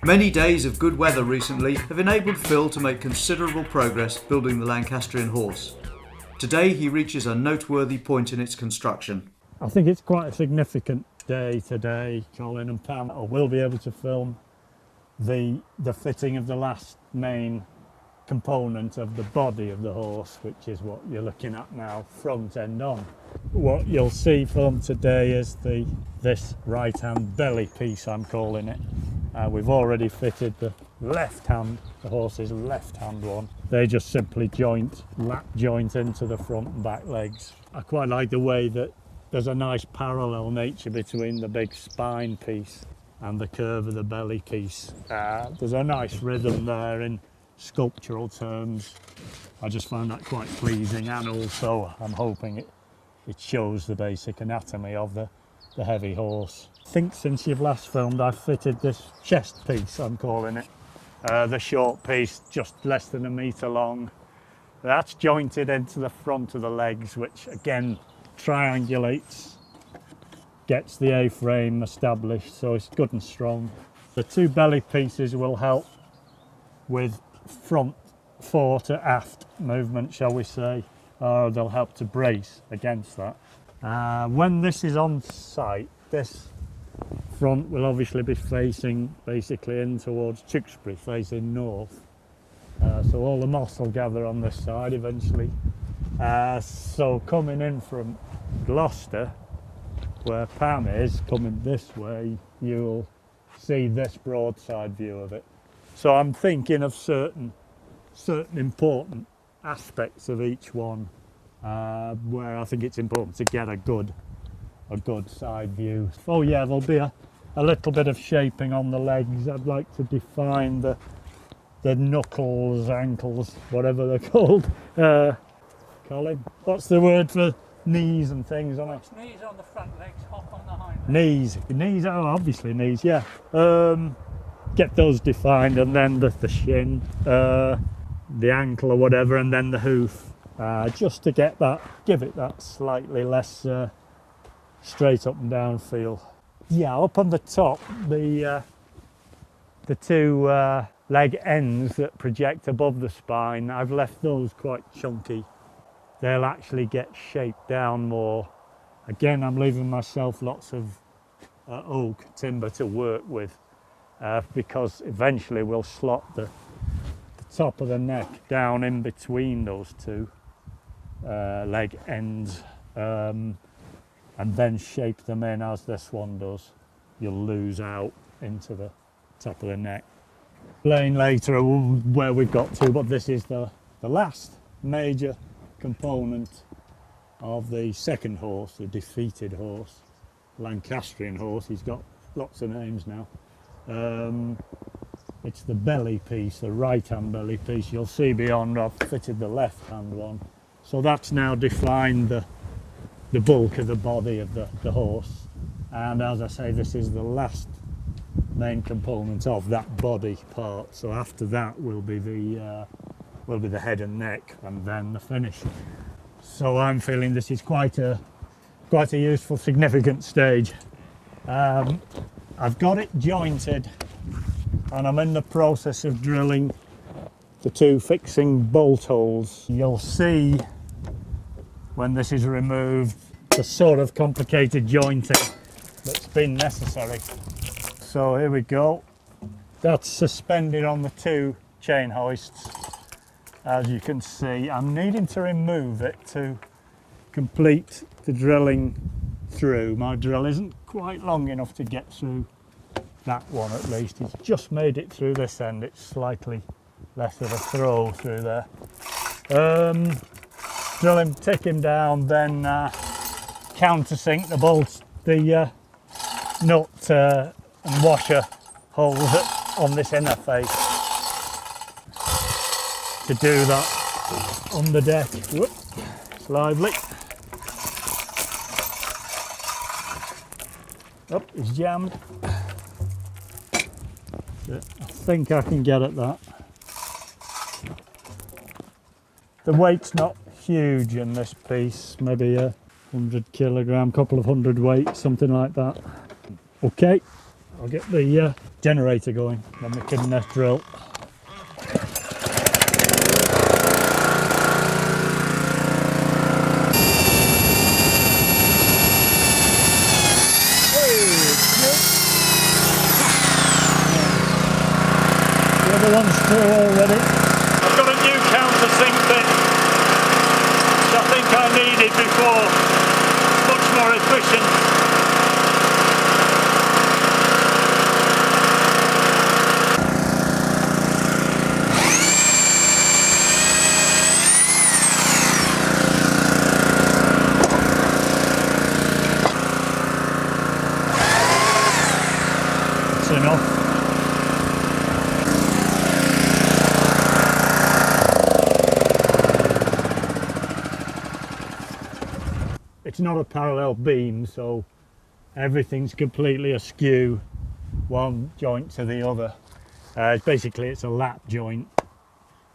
Many days of good weather recently have enabled Phil to make considerable progress building the Lancastrian horse. Today he reaches a noteworthy point in its construction. I think it's quite a significant day today. Colin and Pam will be able to film the fitting of the last main component of the body of the horse, which is what you're looking at now, front end on. What you'll see filmed today is this right hand belly piece, I'm calling it. We've already fitted the left hand, the horse's left hand one. They just simply lap joint into the front and back legs. I quite like the way that there's a nice parallel nature between the big spine piece and the curve of the belly piece. There's a nice rhythm there in sculptural terms. I just find that quite pleasing, and also I'm hoping it shows the basic anatomy of the heavy horse. I think since you've last filmed I've fitted this chest piece, I'm calling it. The short piece, just less than a metre long. That's jointed into the front of the legs, which again triangulates, gets the A-frame established, so it's good and strong. The two belly pieces will help with front fore to aft movement, shall we say, or they'll help to brace against that. When this is on site, this front will obviously be facing basically in towards Tewkesbury, facing north. So all the moss will gather on this side eventually. So coming in from Gloucester, where Pam is, coming this way, you'll see this broadside view of it. So I'm thinking of certain important aspects of each one, where I think it's important to get a good side view. Oh yeah, there'll be a little bit of shaping on the legs. I'd like to define the knuckles, ankles, whatever they're called. Colin, what's the word for knees and things on it? Knees on the front legs, hop on the hind legs. Knees, oh obviously knees, yeah. Get those defined, and then the shin, the ankle or whatever, and then the hoof. Just to give it that slightly less straight up and down feel. Yeah, up on the top, the two leg ends that project above the spine, I've left those quite chunky. They'll actually get shaped down more. Again, I'm leaving myself lots of oak timber to work with, because eventually we'll slot the top of the neck down in between those two leg ends, and then shape them in as this one does. You'll lose out into the top of the neck. Explain later where we've got to, but this is the last major component of the second horse, the defeated horse, Lancastrian horse. He's got lots of names now. It's the belly piece, the right hand belly piece. You'll see beyond I've fitted the left hand one. So that's now defined the bulk of the body of the horse. And as I say, this is the last main component of that body part. So after that will be the head and neck, and then the finish. So I'm feeling this is quite a useful, significant stage. I've got it jointed, and I'm in the process of drilling the two fixing bolt holes. You'll see when this is removed the sort of complicated jointing that's been necessary. So here we go. That's suspended on the two chain hoists. As you can see, I'm needing to remove it to complete the drilling through. My drill isn't quite long enough to get through that one, at least. It's just made it through this end. It's slightly less of a throw through there. Drill him, take him down, then countersink the bolts, the nut and washer holes on this inner face. To do that on the deck. Whoop, it's lively. Oh, it's jammed. I think I can get at that. The weight's not huge in this piece, maybe a 100 kilogram, couple of hundred weight, something like that. Okay, I'll get the generator going, then we can drill. The other one's through already. I've got a new countersink bit, which I think I needed before. Much more efficient. Enough. It's not a parallel beam, so everything's completely askew, one joint to the other. Basically, it's a lap joint.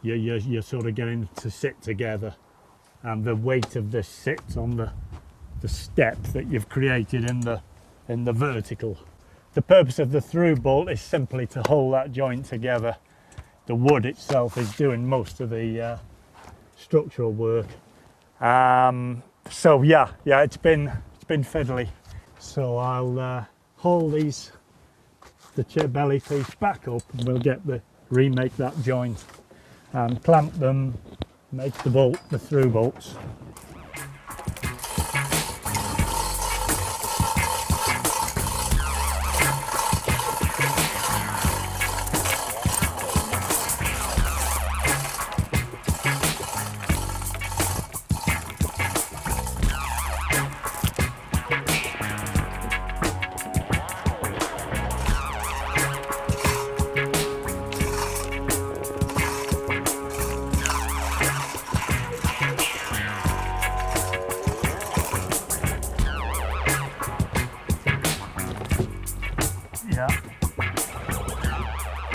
You're sort of getting to sit together, and the weight of this sits on the step that you've created in the vertical. The purpose of the through bolt is simply to hold that joint together. The wood itself is doing most of the structural work. So yeah, it's been fiddly. So I'll haul the belly piece back up, and we'll remake that joint and clamp them, make the through bolts. Yeah,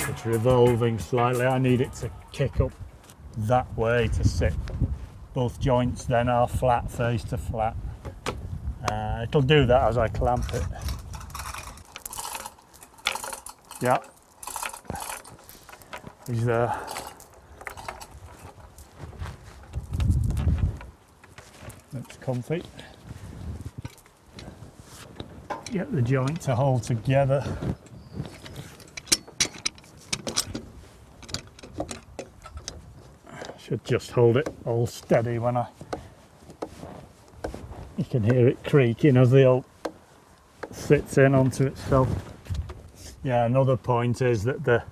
it's revolving slightly. I need it to kick up that way to sit. Both joints then are flat, face to flat. It'll do that as I clamp it. Yeah, he's there. Looks comfy. Get the joint to hold together. Should just hold it all steady when you can hear it creaking as the old sits in onto itself. Yeah, another point is that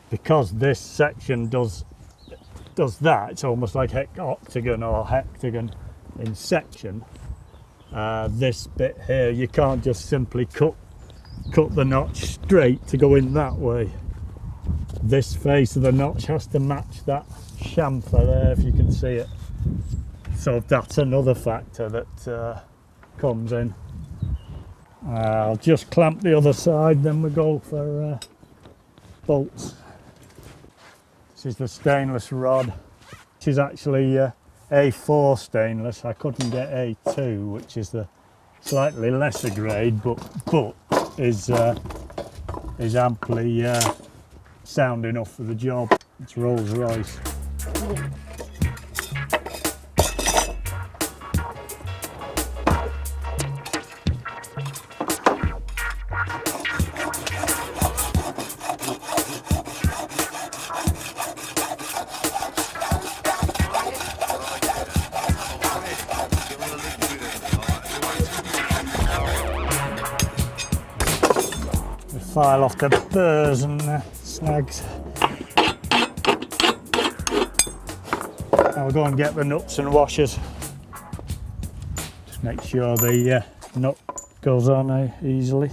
because this section does that, it's almost like octagon or hectagon in section. This bit here, you can't just simply cut the notch straight to go in that way. This face of the notch has to match that chamfer there, if you can see it. So that's another factor that comes in. I'll just clamp the other side, then we go for bolts. This is the stainless rod, which is actually A4 stainless. I couldn't get A2, which is the slightly lesser grade, but is amply sound enough for the job. It's Rolls Royce. File off the burrs and snags. I'll go and get the nuts and washers. Just make sure the nut goes on easily.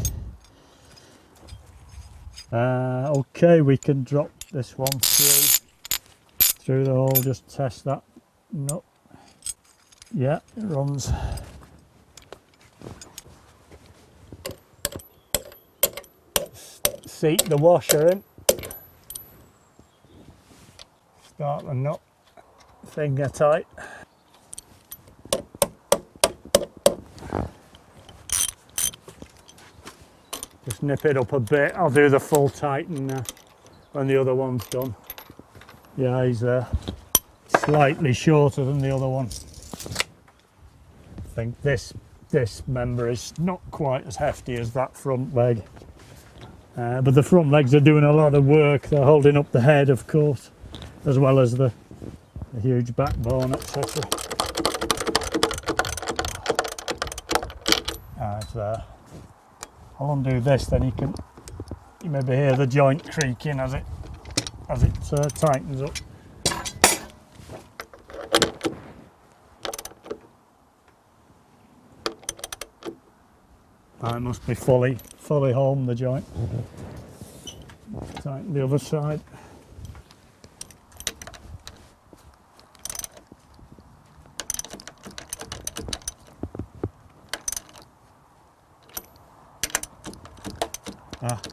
Okay, we can drop this one through the hole, just test that nut. Yeah, it runs. Seat the washer in, start the nut, finger tight. Just just nip it up a bit. I'll do the full tighten now when the other one's done. Yeah, he's slightly shorter than the other one. I think this member is not quite as hefty as that front leg. But the front legs are doing a lot of work. They're holding up the head, of course, as well as the huge backbone, etc. It's there. I'll undo this, then you maybe hear the joint creaking as it tightens up. It must be fully home, the joint. Tighten the other side.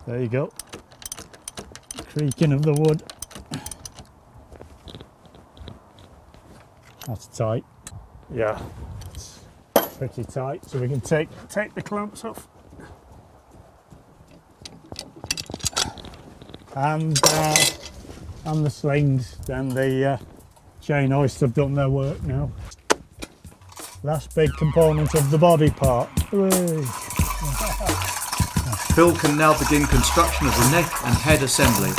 There you go. Creaking of the wood. That's tight. Yeah, it's pretty tight. So we can take the clamps off. And the slings. Then the chain hoists have done their work now. Last big component of the body part. Hooray. Phil can now begin construction of the neck and head assembly.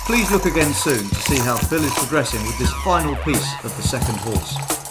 Please look again soon to see how Phil is progressing with this final piece of the second horse.